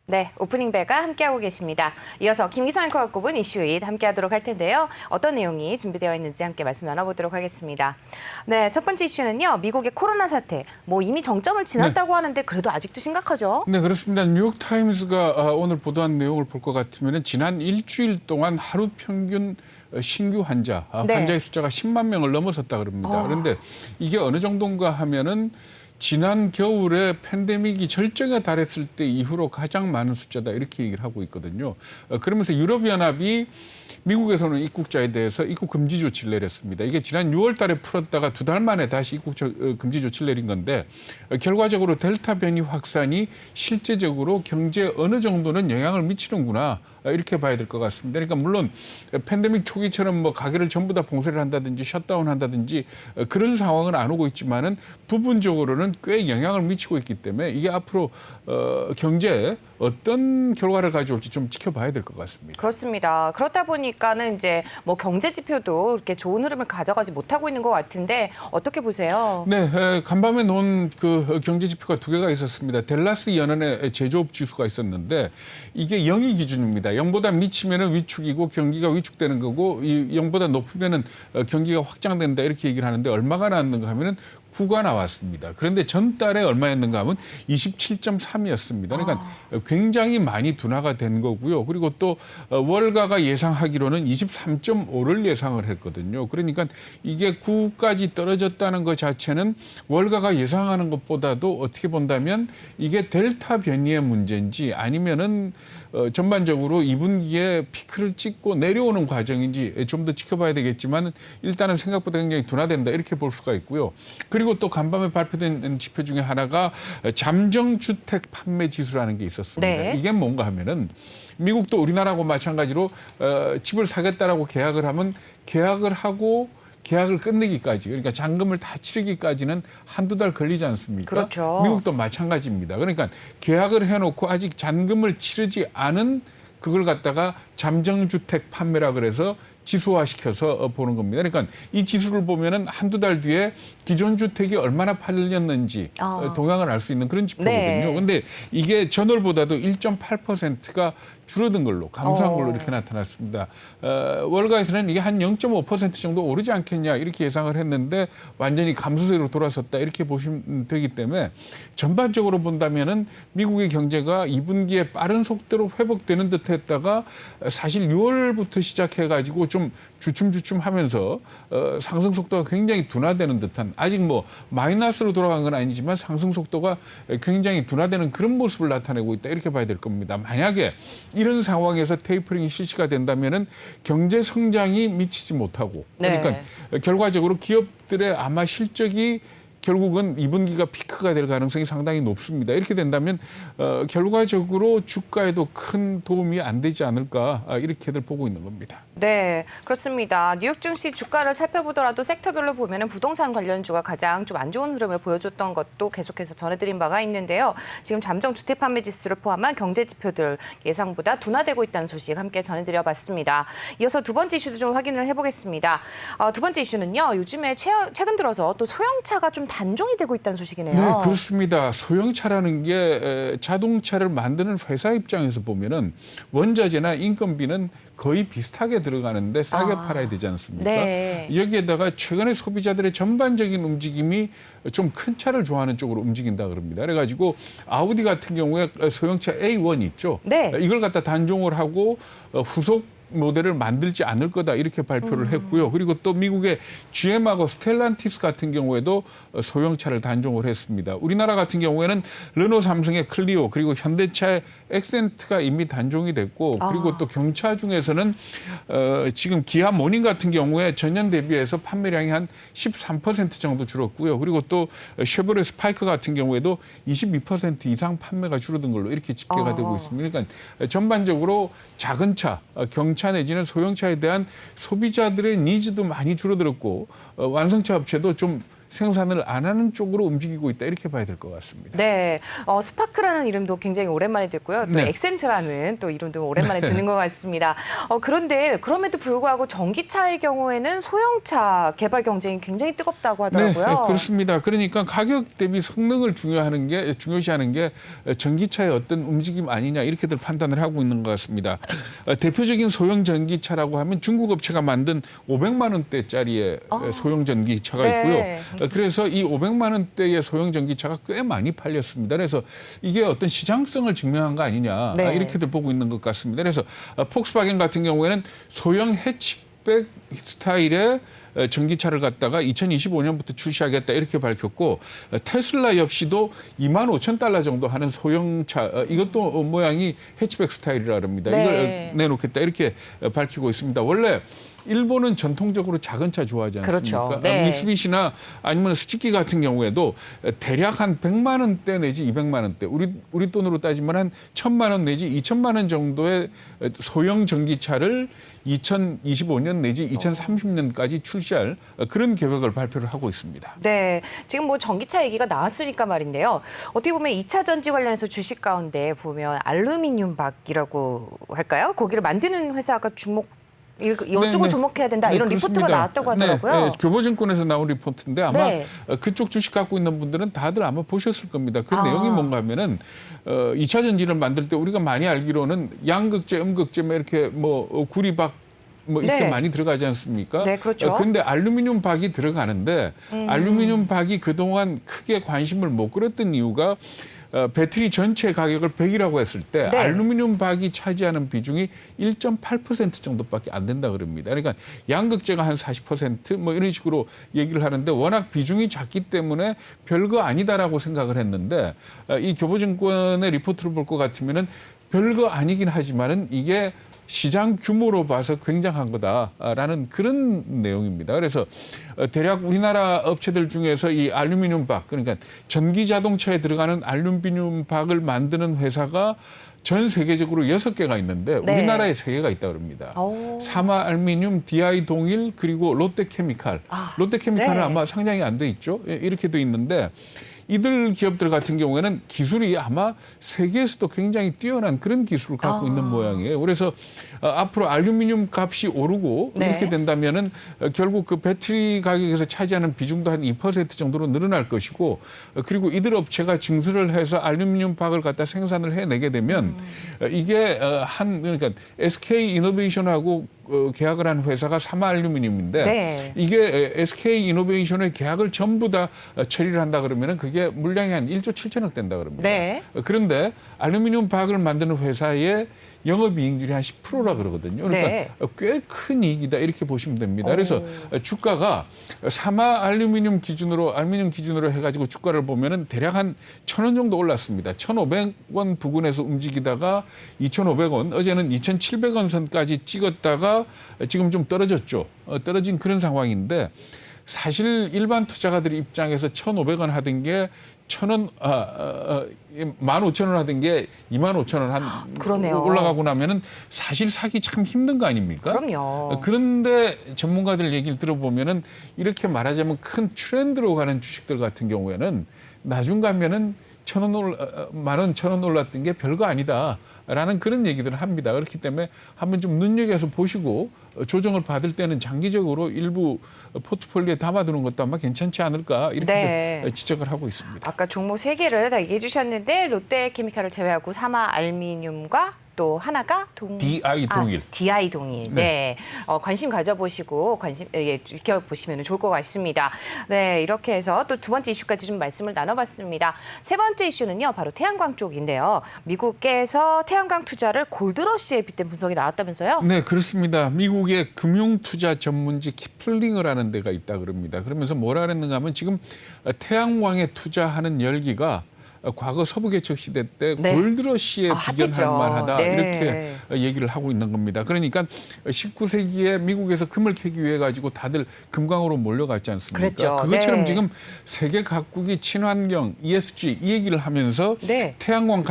네, 오프닝 벨과 함께하고 계십니다. 이어서 김기성 앵커가 꼽은 이슈잇 함께하도록 할 텐데요. 어떤 내용이 준비되어 있는지 함께 말씀 나눠보도록 하겠습니다. 네, 첫 번째 이슈는요. 미국의 코로나 사태. 이미 정점을 지났다고 하는데 그래도 아직도 심각하죠? 네, 그렇습니다. 뉴욕타임스가 오늘 보도한 내용을 볼 것 같으면 지난 일주일 동안 하루 평균 신규 환자의 숫자가 10만 명을 넘어섰다 그럽니다. 그런데 이게 어느 정도인가 하면은 지난 겨울에 팬데믹이 절정에 달했을 때 이후로 가장 많은 숫자다 이렇게 얘기를 하고 있거든요. 그러면서 유럽연합이 미국에서는 입국자에 대해서 입국 금지 조치를 내렸습니다. 이게 지난 6월 달에 풀었다가 2달 만에 다시 입국 금지 조치를 내린 건데 결과적으로 델타 변이 확산이 실제적으로 경제에 어느 정도는 영향을 미치는구나 이렇게 봐야 될 것 같습니다. 그러니까 물론 팬데믹 초기처럼 가게를 전부 다 봉쇄를 한다든지 셧다운 한다든지 그런 상황은 안 오고 있지만은 부분적으로는 꽤 영향을 미치고 있기 때문에 이게 앞으로 경제에 어떤 결과를 가져올지 좀 지켜봐야 될 것 같습니다. 그렇습니다. 그렇다 보니까는 이제 경제 지표도 이렇게 좋은 흐름을 가져가지 못하고 있는 것 같은데 어떻게 보세요? 네, 간밤에 놓은 그 경제 지표가 두 개가 있었습니다. 댈러스 연은의 제조업 지수가 있었는데 이게 0이 기준입니다. 0보다 미치면은 위축이고 경기가 위축되는 거고 이 0보다 높으면은 경기가 확장된다 이렇게 얘기를 하는데 얼마가 나왔는가 하면은 9가 나왔습니다. 그런데 전달에 얼마였는가 하면 27.3이었습니다. 그러니까 굉장히 많이 둔화가 된 거고요. 그리고 또 월가가 예상하기로는 23.5를 예상을 했거든요. 그러니까 이게 9까지 떨어졌다는 것 자체는 월가가 예상하는 것보다도 어떻게 본다면 이게 델타 변이의 문제인지 아니면은 전반적으로 2분기에 피크를 찍고 내려오는 과정인지 좀 더 지켜봐야 되겠지만 일단은 생각보다 굉장히 둔화된다 이렇게 볼 수가 있고요. 그리고 또 간밤에 발표된 지표 중에 하나가 잠정주택 판매 지수라는 게 있었습니다. 네. 이게 뭔가 하면은 미국도 우리나라하고 마찬가지로 집을 사겠다라고 계약을 하면 계약을 하고 계약을 끝내기까지 그러니까 잔금을 다 치르기까지는 한두 달 걸리지 않습니까? 그렇죠. 미국도 마찬가지입니다. 그러니까 계약을 해놓고 아직 잔금을 치르지 않은 그걸 갖다가 잠정주택 판매라 그래서 지수화시켜서 보는 겁니다. 그러니까 이 지수를 보면은 한두 달 뒤에 기존 주택이 얼마나 팔렸는지 동향을 알 수 있는 그런 지표거든요. 그런데 이게 전월보다도 1.8%가 줄어든 걸로 감소한 걸로 이렇게 나타났습니다. 월가에서는 이게 한 0.5% 정도 오르지 않겠냐 이렇게 예상을 했는데 완전히 감소세로 돌아섰다 이렇게 보시면 되기 때문에 전반적으로 본다면은 미국의 경제가 2분기에 빠른 속도로 회복되는 듯했다가 사실 6월부터 시작해가지고 좀 주춤주춤하면서 상승 속도가 굉장히 둔화되는 듯한 아직 마이너스로 돌아간 건 아니지만 상승 속도가 굉장히 둔화되는 그런 모습을 나타내고 있다 이렇게 봐야 될 겁니다. 만약에 이런 상황에서 테이퍼링이 실시가 된다면은 경제 성장이 미치지 못하고 그러니까 결과적으로 기업들의 아마 실적이 결국은 2분기가 피크가 될 가능성이 상당히 높습니다. 이렇게 된다면 결과적으로 주가에도 큰 도움이 안 되지 않을까 이렇게들 보고 있는 겁니다. 네, 그렇습니다. 뉴욕 증시 주가를 살펴보더라도 섹터별로 보면은 부동산 관련주가 가장 좀 안 좋은 흐름을 보여줬던 것도 계속해서 전해드린 바가 있는데요. 지금 잠정 주택 판매 지수를 포함한 경제 지표들 예상보다 둔화되고 있다는 소식 함께 전해드려봤습니다. 이어서 두 번째 이슈도 좀 확인을 해보겠습니다. 두 번째 이슈는요. 요즘에 최근 들어서 또 소형차가 좀 단종이 되고 있다는 소식이네요. 네, 그렇습니다. 소형차라는 게 자동차를 만드는 회사 입장에서 보면은 원자재나 인건비는 거의 비슷하게 들어가는데 싸게 팔아야 되지 않습니까? 네. 여기에다가 최근에 소비자들의 전반적인 움직임이 좀 큰 차를 좋아하는 쪽으로 움직인다 그럽니다. 그래가지고 아우디 같은 경우에 소형차 A1 있죠. 네. 이걸 갖다 단종을 하고 후속 모델을 만들지 않을 거다 이렇게 발표를 했고요. 그리고 또 미국의 GM하고 스텔란티스 같은 경우에도 소형차를 단종을 했습니다. 우리나라 같은 경우에는 르노 삼성의 클리오 그리고 현대차의 엑센트가 이미 단종이 됐고 그리고 또 경차 중에서는 지금 기아 모닝 같은 경우에 전년 대비해서 판매량이 한 13% 정도 줄었고요. 그리고 또 쉐보레 스파이크 같은 경우에도 22% 이상 판매가 줄어든 걸로 이렇게 집계가 되고 있습니다. 그러니까 전반적으로 작은 차, 경차 내지는 소형차에 대한 소비자들의 니즈도 많이 줄어들었고 완성차 업체도 좀 생산을 안 하는 쪽으로 움직이고 있다 이렇게 봐야 될 것 같습니다. 네, 스파크라는 이름도 굉장히 오랜만에 듣고요. 또 네. 엑센트라는 또 이름도 오랜만에 듣는 것 같습니다. 그런데 그럼에도 불구하고 전기차의 경우에는 소형차 개발 경쟁이 굉장히 뜨겁다고 하더라고요. 네, 그렇습니다. 그러니까 가격 대비 성능을 중요시하는 게 전기차의 어떤 움직임 아니냐 이렇게들 판단을 하고 있는 것 같습니다. 대표적인 소형 전기차라고 하면 중국 업체가 만든 500만 원대짜리의 소형 전기차가 네. 있고요. 그래서 이 500만 원대의 소형 전기차가 꽤 많이 팔렸습니다. 그래서 이게 어떤 시장성을 증명한 거 아니냐 네. 이렇게들 보고 있는 것 같습니다. 그래서 폭스바겐 같은 경우에는 소형 해치백 스타일의 전기차를 갖다가 2025년부터 출시하겠다 이렇게 밝혔고 테슬라 역시도 25,000달러 정도 하는 소형차 이것도 모양이 해치백 스타일이라 합니다. 네. 이걸 내놓겠다 이렇게 밝히고 있습니다. 원래 일본은 전통적으로 작은 차 좋아하지 않습니까? 그렇죠. 네. 미쓰비시나 아니면 스즈키 같은 경우에도 대략 한 100만 원대 내지 200만 원대 우리 돈으로 따지면 한 1,000만 원 내지 2천만 원 정도의 소형 전기차를 2025년 내지 2030년까지 출시할 그런 계획을 발표를 하고 있습니다. 네, 지금 뭐 전기차 얘기가 나왔으니까 말인데요. 어떻게 보면 2차 전지 관련해서 주식 가운데 보면 알루미늄 박이라고 할까요? 거기를 만드는 회사가 이쪽을 네. 주목해야 된다 이런 그렇습니다. 리포트가 나왔다고 하더라고요. 네, 교보증권에서 나온 리포트인데 아마 네. 그쪽 주식 갖고 있는 분들은 다들 아마 보셨을 겁니다. 그 아. 내용이 뭔가 하면은 2차 전지를 만들 때 우리가 많이 알기로는 양극재, 음극재 이렇게 뭐 구리박 이렇게 네. 많이 들어가지 않습니까? 네, 그렇죠. 근데 알루미늄 박이 들어가는데 알루미늄 박이 그동안 크게 관심을 못 끌었던 이유가 배터리 전체 가격을 100이라고 했을 때 네. 알루미늄 박이 차지하는 비중이 1.8% 정도밖에 안 된다 그럽니다. 그러니까 양극재가 한 40% 이런 식으로 얘기를 하는데 워낙 비중이 작기 때문에 별거 아니다라고 생각을 했는데 이 교보증권의 리포트를 볼 것 같으면은 별거 아니긴 하지만은 이게 시장 규모로 봐서 굉장한 거다라는 그런 내용입니다. 그래서 대략 우리나라 업체들 중에서 이 알루미늄 박, 그러니까 전기 자동차에 들어가는 알루미늄 박을 만드는 회사가 전 세계적으로 6개가 있는데 네. 우리나라에 3개가 있다고 합니다. 오. 사마알루미늄, DI 동일 그리고 롯데케미칼. 롯데케미칼은 네. 아마 상장이 안 돼 있죠. 이렇게 돼 있는데 이들 기업들 같은 경우에는 기술이 아마 세계에서도 굉장히 뛰어난 그런 기술을 갖고 있는 모양이에요. 그래서 앞으로 알루미늄 값이 오르고 네. 이렇게 된다면은 결국 그 배터리 가격에서 차지하는 비중도 한 2% 정도로 늘어날 것이고 그리고 이들 업체가 증설을 해서 알루미늄 박을 갖다 생산을 해내게 되면 이게 그러니까 SK 이노베이션하고 계약을 한 회사가 사마알루미늄인데 네. 이게 SK 이노베이션의 계약을 전부 다 처리를 한다 그러면은 그게 물량이 한 1조 7천억 된다 그럽니다. 네. 그런데 알루미늄 박을 만드는 회사의 영업이익률이 한 10%라 그러거든요. 그러니까 네. 꽤 큰 이익이다 이렇게 보시면 됩니다. 그래서 주가가 사마알루미늄 기준으로 해가지고 주가를 보면은 대략 한 1,000원 정도 올랐습니다. 1,500원 부근에서 움직이다가 2,500원, 어제는 2,700원 선까지 찍었다가 지금 좀 떨어졌죠. 떨어진 그런 상황인데 사실 일반 투자가들 입장에서 1,500원 하던 게 15,000원 하던 게 25,000원 한 그러네요. 올라가고 나면은 사실 사기 참 힘든 거 아닙니까? 그럼요. 그런데 전문가들 얘기를 들어보면은 이렇게 말하자면 큰 트렌드로 가는 주식들 같은 경우에는 나중 가면은 10,000원, 10,000원 올랐던 게 별거 아니다라는 그런 얘기들을 합니다. 그렇기 때문에 한번 좀 눈여겨서 보시고 조정을 받을 때는 장기적으로 일부 포트폴리오에 담아두는 것도 아마 괜찮지 않을까 이렇게 네. 지적을 하고 있습니다. 아까 종목 3개를 다 얘기해 주셨는데 롯데케미칼을 제외하고 사마알루미늄과 또 하나가 DI 동일. DI 동일. 네. 관심 가져보시고 지켜보시면 좋을 것 같습니다. 네, 이렇게 해서 또 두 번째 이슈까지 좀 말씀을 나눠봤습니다. 세 번째 이슈는요, 바로 태양광 쪽인데요. 미국에서 태양광 투자를 골드러시에 빗댄 분석이 나왔다면서요? 네, 그렇습니다. 미국의 금융투자 전문지 키플링이라는 데가 있다 그럽니다. 그러면서 뭐라 그랬는가 하면 지금 태양광에 투자하는 열기가 과거 서부개척 시대 때 네. 골드러시에 비견할 핫했죠. 만하다 네. 이렇게 얘기를 하고 있는 겁니다. 그러니까 19세기에 미국에서 금을 캐기 위해 가지고 다들 금광으로 몰려갔지 않습니까? 그랬죠. 그것처럼 네. 지금 세계 각국이 친환경, ESG 이 얘기를 하면서 네. 태양광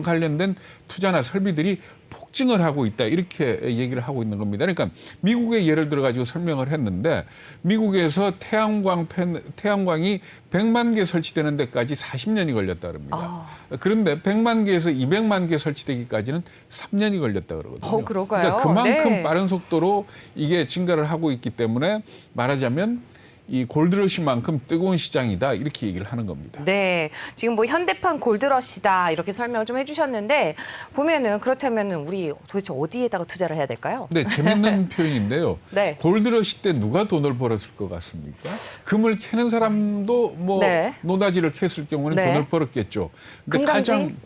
관련된 투자나 설비들이 폭증을 하고 있다 이렇게 얘기를 하고 있는 겁니다. 그러니까 미국의 예를 들어 가지고 설명을 했는데 미국에서 태양광이 100만 개 설치되는 데까지 40년이 걸렸다 그럽니다. 그런데 100만 개에서 200만 개 설치되기까지는 3년이 걸렸다 그러거든요. 그런가요? 그러니까 그만큼 네. 빠른 속도로 이게 증가를 하고 있기 때문에 말하자면 이 골드러시만큼 뜨거운 시장이다 이렇게 얘기를 하는 겁니다. 네, 지금 뭐 현대판 골드러시다 이렇게 설명을 좀 해주셨는데 보면은 그렇다면은 우리 도대체 어디에다가 투자를 해야 될까요? 네, 재밌는 표현인데요. 네. 골드러시 때 누가 돈을 벌었을 것 같습니까? 금을 캐는 사람도 뭐 네. 노다지를 캤을 경우는 네. 돈을 벌었겠죠. 근데 금강진?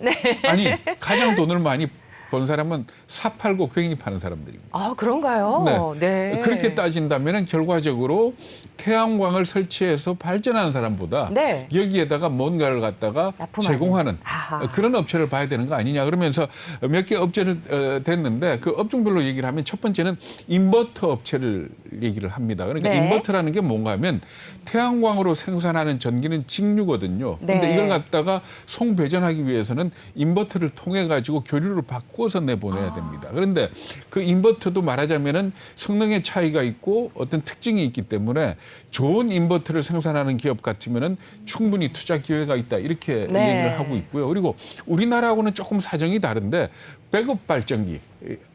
가장 돈을 많이 번 사람은 사 팔고 괭이 파는 사람들입니다. 아, 그런가요? 네. 그렇게 따진다면 결과적으로 태양광을 설치해서 발전하는 사람보다 네. 여기에다가 뭔가를 갖다가 납품하는. 제공하는 아하. 그런 업체를 봐야 되는 거 아니냐 그러면서 몇 개 업체를 됐는데 그 업종별로 얘기를 하면 첫 번째는 인버터 업체를 얘기를 합니다. 그러니까 네. 인버터라는 게 뭔가 하면 태양광으로 생산하는 전기는 직류거든요. 그런데 네. 이걸 갖다가 송배전하기 위해서는 인버터를 통해 가지고 교류를 바꿔서 내보내야 됩니다. 그런데 그 인버터도 말하자면은 성능의 차이가 있고 어떤 특징이 있기 때문에 좋은 인버터를 생산하는 기업 같으면은 충분히 투자 기회가 있다 이렇게 네. 얘기를 하고 있고요. 그리고 우리나라하고는 조금 사정이 다른데 백업 발전기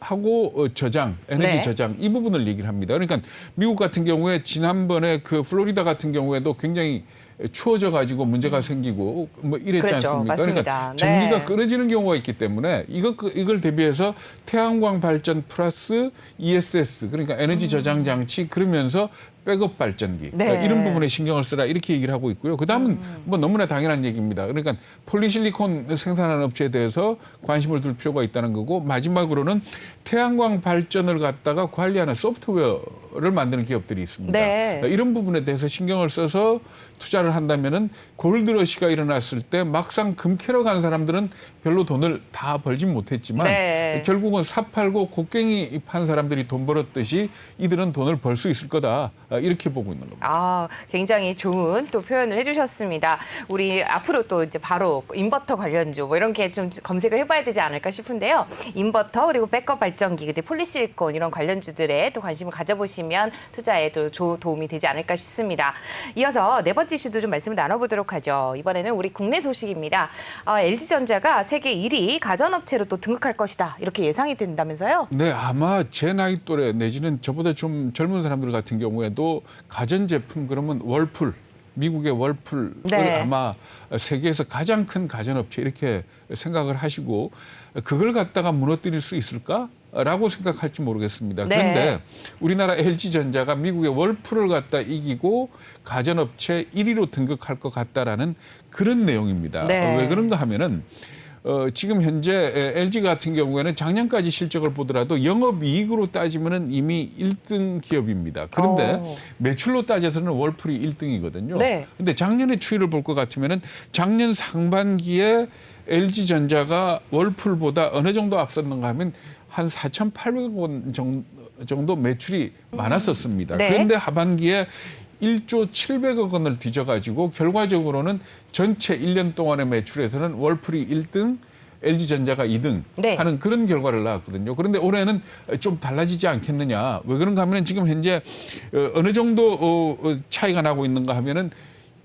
하고 저장, 에너지 네. 저장 이 부분을 얘기를 합니다. 그러니까 미국 같은 경우에 지난번에 그 플로리다 같은 경우에도 굉장히 추워져 가지고 문제가 생기고 뭐 이랬지 그랬죠. 않습니까? 맞습니다. 그러니까 전기가 네. 끊어지는 경우가 있기 때문에 이걸 대비해서 태양광 발전 플러스 ESS 그러니까 에너지 저장 장치 그러면서 백업 발전기 네. 이런 부분에 신경을 쓰라 이렇게 얘기를 하고 있고요. 그다음은 뭐 너무나 당연한 얘기입니다. 그러니까 폴리실리콘 생산하는 업체에 대해서 관심을 둘 필요가 있다는 거고 마지막으로는 태양광 발전을 갖다가 관리하는 소프트웨어를 만드는 기업들이 있습니다. 네. 이런 부분에 대해서 신경을 써서 투자를 한다면은 골드러시가 일어났을 때 막상 금 캐러 간 사람들은 별로 돈을 다 벌진 못했지만 네. 결국은 사 팔고 곡괭이 판 사람들이 돈 벌었듯이 이들은 돈을 벌 수 있을 거다 이렇게 보고 있는 겁니다. 아, 굉장히 좋은 또 표현을 해주셨습니다. 우리 앞으로 또 이제 바로 인버터 관련주 뭐 이런 게 좀 검색을 해봐야 되지 않을까 싶은데요. 인버터 그리고 백업 발전기, 그때 폴리실리콘 이런 관련주들에 또 관심을 가져보시면 투자에도 도움이 되지 않을까 싶습니다. 이어서 네 번째 이슈도 좀 말씀을 나눠보도록 하죠. 이번에는 우리 국내 소식입니다. LG전자가 세계 1위 가전업체로 또 등극할 것이다 이렇게 예상이 된다면서요? 네, 아마 제 나이 또래 내지는 저보다 좀 젊은 사람들 같은 경우에도 가전제품 그러면 월풀, 미국의 월풀을 네. 아마 세계에서 가장 큰 가전업체 이렇게 생각을 하시고 그걸 갖다가 무너뜨릴 수 있을까? 라고 생각할지 모르겠습니다. 네. 그런데 우리나라 LG전자가 미국의 월풀을 갖다 이기고 가전업체 1위로 등극할 것 같다라는 그런 내용입니다. 네. 왜 그런가 하면은 지금 현재 LG 같은 경우에는 작년까지 실적을 보더라도 영업이익으로 따지면은 이미 1등 기업입니다. 그런데 매출로 따져서는 월풀이 1등이거든요. 네. 그런데 작년의 추이를 볼 것 같으면은 작년 상반기에 LG전자가 월풀보다 어느 정도 앞섰는가 하면 한 4,800억 원 정도 매출이 많았었습니다. 네. 그런데 하반기에 1조 700억 원을 뒤져가지고 결과적으로는 전체 1년 동안의 매출에서는 월풀이 1등, LG전자가 2등 네. 하는 그런 결과를 낳았거든요. 그런데 올해는 좀 달라지지 않겠느냐. 왜 그런가 하면 지금 현재 어느 정도 차이가 나고 있는가 하면은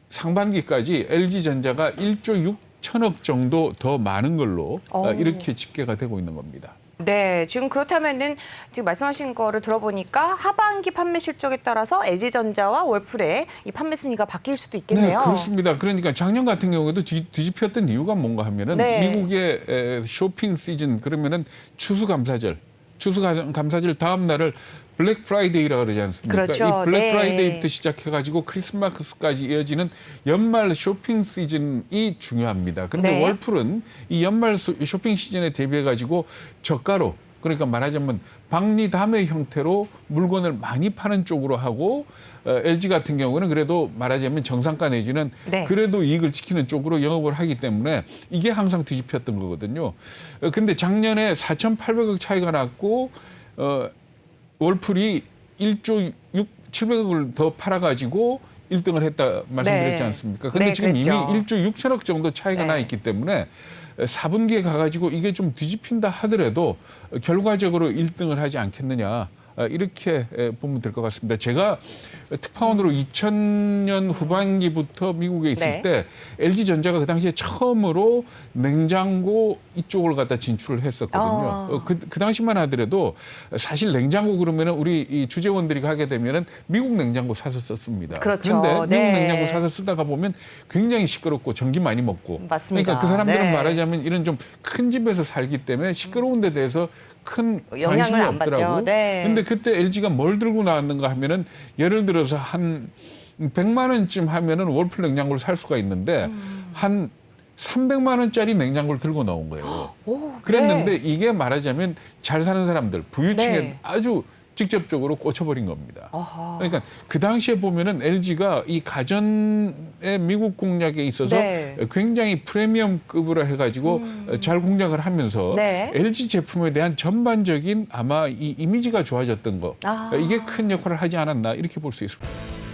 상반기까지 LG전자가 1조 6천억 정도 더 많은 걸로 이렇게 집계가 되고 있는 겁니다. 네, 지금 그렇다면은 지금 말씀하신 거를 들어보니까 하반기 판매 실적에 따라서 LG전자와 월풀의 이 판매 순위가 바뀔 수도 있겠네요. 네, 그렇습니다. 그러니까 작년 같은 경우에도 뒤집혔던 이유가 뭔가 하면은 네. 미국의 쇼핑 시즌 그러면은 추수감사절 다음 날을 블랙 프라이데이라고 그러지 않습니까? 그렇죠. 이 블랙 네. 프라이데이부터 시작해가지고 크리스마스까지 이어지는 연말 쇼핑 시즌이 중요합니다. 그런데 네. 월풀은 이 연말 쇼핑 시즌에 대비해가지고 저가로 그러니까 말하자면 박리담의 형태로 물건을 많이 파는 쪽으로 하고 LG 같은 경우는 그래도 말하자면 정상가 내지는 네. 그래도 이익을 지키는 쪽으로 영업을 하기 때문에 이게 항상 뒤집혔던 거거든요. 근데 작년에 4,800억 차이가 났고 월풀이 1조 700억을 더 팔아가지고 1등을 했다 말씀드렸지 네. 않습니까? 근데 네, 지금 그랬죠. 이미 1조 6천억 정도 차이가 네. 나 있기 때문에 4분기에 가가지고 이게 좀 뒤집힌다 하더라도 결과적으로 1등을 하지 않겠느냐. 이렇게 보면 될 것 같습니다. 제가 특파원으로 2000년 후반기부터 미국에 있을 네. 때 LG전자가 그 당시에 처음으로 냉장고 이쪽을 갖다 진출을 했었거든요. 그 당시만 하더라도 사실 냉장고 그러면은 우리 이 주재원들이 가게 되면은 미국 냉장고 사서 썼습니다. 그렇죠. 그런데 네. 미국 냉장고 사서 쓰다가 보면 굉장히 시끄럽고 전기 많이 먹고. 맞습니다. 그러니까 그 사람들은 네. 말하자면 이런 좀 큰 집에서 살기 때문에 시끄러운 데 대해서 큰 영향을 관심이 안 받죠. 없더라고요. 네. 근데 그때 LG가 뭘 들고 나왔는가 하면은 예를 들어서 한 100만 원쯤 하면은 월플 냉장고를 살 수가 있는데 한 300만 원짜리 냉장고를 들고 나온 거예요. 오, 그랬는데 네. 이게 말하자면 잘 사는 사람들, 부유층에 네. 아주 직접적으로 꽂혀버린 겁니다. 아하. 그러니까 그 당시에 보면은 LG가 이 가전의 미국 공략에 있어서 네. 굉장히 프리미엄급으로 해가지고 잘 공략을 하면서 네. LG 제품에 대한 전반적인 아마 이 이미지가 좋아졌던 거 아. 이게 큰 역할을 하지 않았나 이렇게 볼 수 있을 것 같아요.